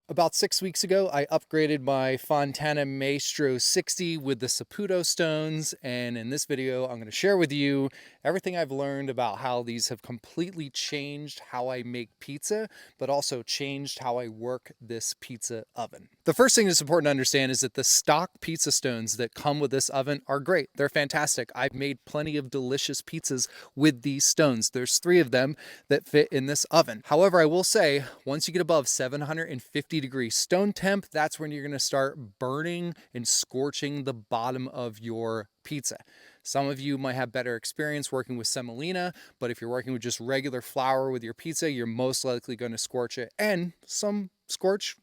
About 6 weeks ago, I upgraded my Fontana Maestro 60 with the Saputo stones, and in this video, I'm going to share with you everything I've learned about how these have completely changed how I make pizza, but also changed how I work this pizza oven. The first thing that's important to understand is that the stock pizza stones that come with this oven are great. They're fantastic. I've made plenty of delicious pizzas with these stones. There's 3 of them that fit in this oven. However, I will say, once you get above 750-degree stone temp, that's when you're going to start burning and scorching the bottom of your pizza. Some of you might have better experience working with semolina, but if you're working with just regular flour with your pizza, you're most likely going to scorch it. And some scorch,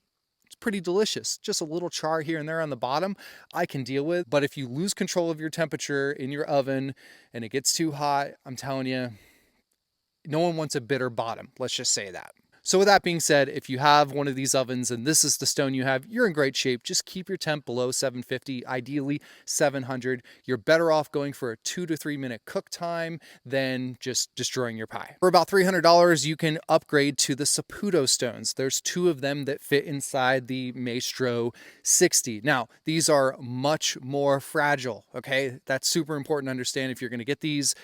it's pretty delicious. Just a little char here and there on the bottom, I can deal with. But if you lose control of your temperature in your oven and it gets too hot, I'm telling you, no one wants a bitter bottom. Let's just say that. So with that being said, if you have one of these ovens and this is the stone you have, you're in great shape. Just keep your temp below 750, ideally 700. You're better off going for a 2 to 3 minute cook time than just destroying your pie. For about $300, you can upgrade to the Saputo stones. There's 2 of them that fit inside the Maestro 60. Now, these are much more fragile, okay? That's super important to understand. If you're gonna get these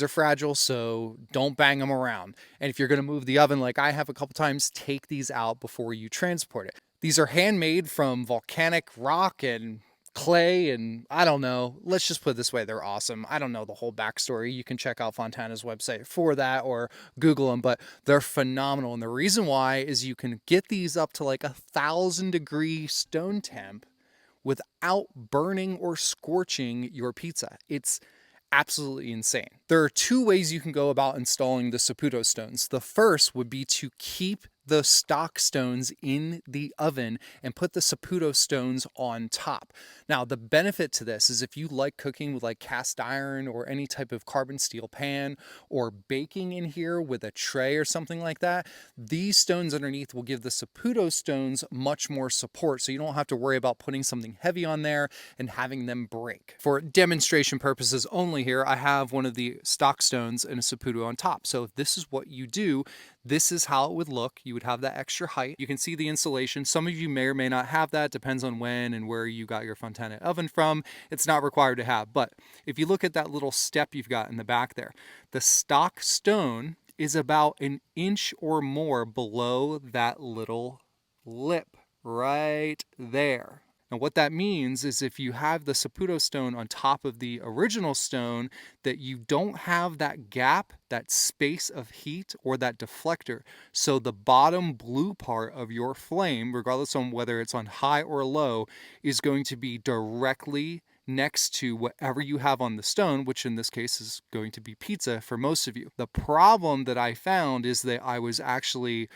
are fragile, so don't bang them around. And if you're gonna move the oven like I have a couple times, take these out before you transport it. These are handmade from volcanic rock and clay, and I don't know, let's just put it this way, they're awesome. I don't know the whole backstory. You can check out Fontana's website for that or Google them, but they're phenomenal. And the reason why is you can get these up to like 1,000-degree stone temp without burning or scorching your pizza. It's absolutely insane. There are 2 ways you can go about installing the Saputo stones. The first would be to keep the stock stones in the oven and put the Saputo stones on top. Now, the benefit to this is if you like cooking with like cast iron or any type of carbon steel pan or baking in here with a tray or something like that, these stones underneath will give the Saputo stones much more support, so you don't have to worry about putting something heavy on there and having them break. For demonstration purposes only here, I have one of the stock stones and a Saputo on top. So if this is what you do, this is how it would look. You would have that extra height. You can see the insulation. Some of you may or may not have that. Depends on when and where you got your Fontana oven from. It's not required to have. But if you look at that little step you've got in the back there, the stock stone is about 1 inch or more below that little lip right there. Now what that means is if you have the Saputo stone on top of the original stone, that you don't have that gap, that space of heat or that deflector. So the bottom blue part of your flame, regardless on whether it's on high or low, is going to be directly next to whatever you have on the stone, which in this case is going to be pizza for most of you. The problem that I found is that I was actually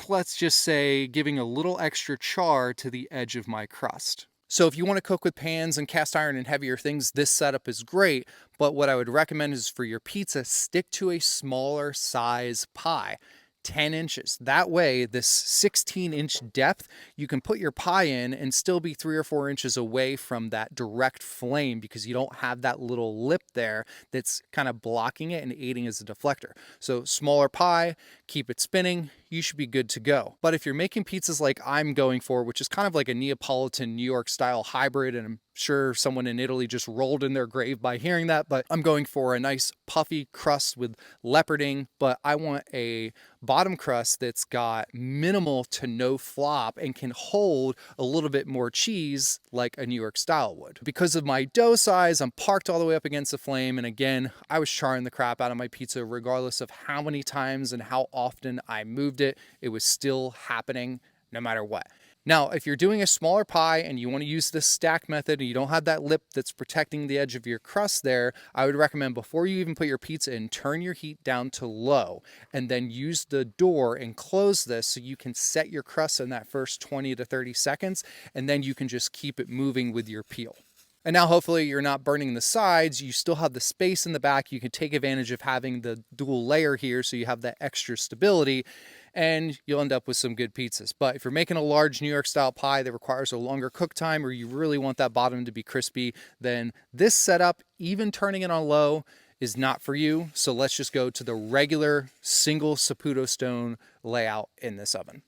let's just say giving a little extra char to the edge of my crust. So if you want to cook with pans and cast iron and heavier things, this setup is great. But what I would recommend is for your pizza, stick to a smaller size pie. 10 inches. That way, this 16-inch depth, you can put your pie in and still be 3 or 4 inches away from that direct flame because you don't have that little lip there that's kind of blocking it and aiding as a deflector. So smaller pie, keep it spinning, you should be good to go. But if you're making pizzas like I'm going for, which is kind of like a Neapolitan New York style hybrid, and I'm sure someone in Italy just rolled in their grave by hearing that, but I'm going for a nice puffy crust with leoparding, but I want a bottom crust that's got minimal to no flop and can hold a little bit more cheese like a New York style would. Because of my dough size, I'm parked all the way up against the flame, and again, I was charring the crap out of my pizza regardless of how many times and how often I moved it. It was still happening no matter what. Now, if you're doing a smaller pie and you want to use this stack method and you don't have that lip that's protecting the edge of your crust there, I would recommend before you even put your pizza in, turn your heat down to low and then use the door and close this so you can set your crust in that first 20 to 30 seconds, and then you can just keep it moving with your peel. And now hopefully you're not burning the sides, you still have the space in the back, you can take advantage of having the dual layer here so you have that extra stability, and you'll end up with some good pizzas. But if you're making a large New York style pie that requires a longer cook time, or you really want that bottom to be crispy, then this setup, even turning it on low, is not for you. So let's just go to the regular single Saputo stone layout in this oven.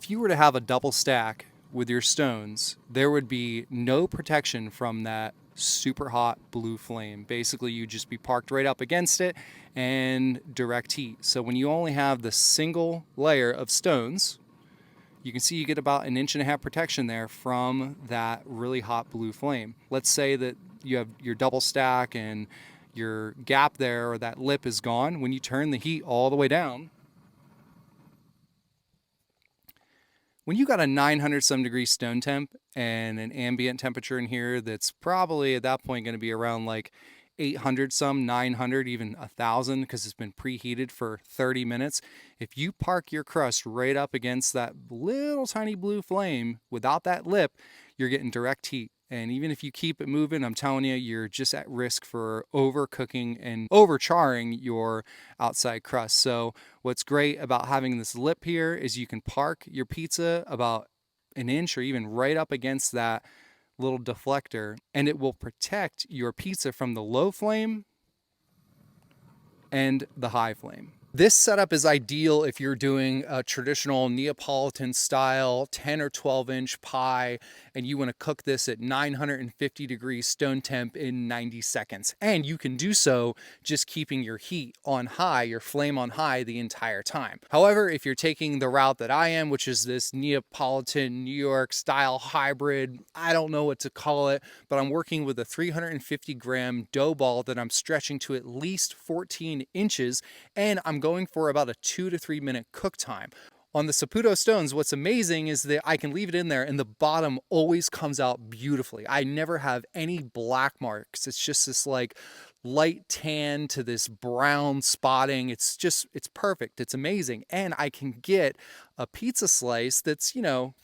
If you were to have a double stack with your stones, there would be no protection from that super hot blue flame. Basically, you'd just be parked right up against it and direct heat. So when you only have the single layer of stones, you can see you get about 1.5 inch protection there from that really hot blue flame. Let's say that you have your double stack and your gap there, or that lip is gone. When you turn the heat all the way down, when you got a 900 some degree stone temp and an ambient temperature in here that's probably at that point going to be around like 800 some, 900, even 1,000, because it's been preheated for 30 minutes. If you park your crust right up against that little tiny blue flame without that lip, you're getting direct heat. And even if you keep it moving, I'm telling you, you're just at risk for overcooking and overcharring your outside crust. So what's great about having this lip here is you can park your pizza about 1 inch or even right up against that little deflector, and it will protect your pizza from the low flame and the high flame. This setup is ideal if you're doing a traditional Neapolitan style 10 or 12 inch pie and you want to cook this at 950 degrees stone temp in 90 seconds. And you can do so just keeping your heat on high, your flame on high the entire time. However, if you're taking the route that I am, which is this Neapolitan New York style hybrid, I don't know what to call it, but I'm working with a 350 gram dough ball that I'm stretching to at least 14 inches, and I'm going for about a 2 to 3 minute cook time. On the Saputo stones, what's amazing is that I can leave it in there and the bottom always comes out beautifully. I never have any black marks. It's just this like light tan to this brown spotting. It's perfect. It's amazing. And I can get a pizza slice that's, you know,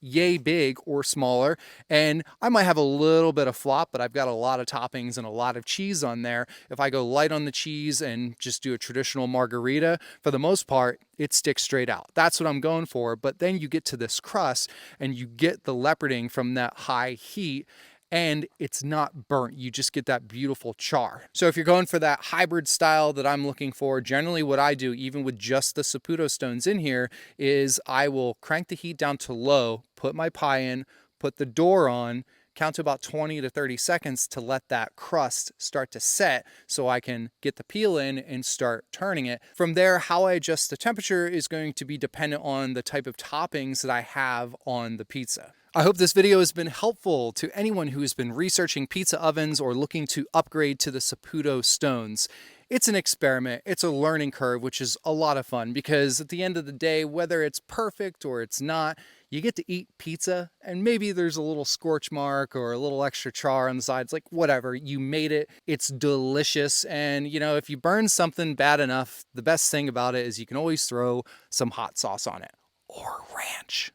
yay big or smaller, and I might have a little bit of flop, but I've got a lot of toppings and a lot of cheese on there. If I go light on the cheese and just do a traditional margarita, for the most part it sticks straight out. That's what I'm going for. But then you get to this crust and you get the leoparding from that high heat, and it's not burnt. You just get that beautiful char. So if you're going for that hybrid style that I'm looking for, generally what I do, even with just the Saputo stones in here, is I will crank the heat down to low, put my pie in, put the door on, count to about 20 to 30 seconds to let that crust start to set so I can get the peel in and start turning it. From there, how I adjust the temperature is going to be dependent on the type of toppings that I have on the pizza. I hope this video has been helpful to anyone who has been researching pizza ovens or looking to upgrade to the Saputo stones. It's an experiment, it's a learning curve, which is a lot of fun because at the end of the day, whether it's perfect or it's not, you get to eat pizza and maybe there's a little scorch mark or a little extra char on the sides, like whatever, you made it, it's delicious. And you know, if you burn something bad enough, the best thing about it is you can always throw some hot sauce on it or ranch.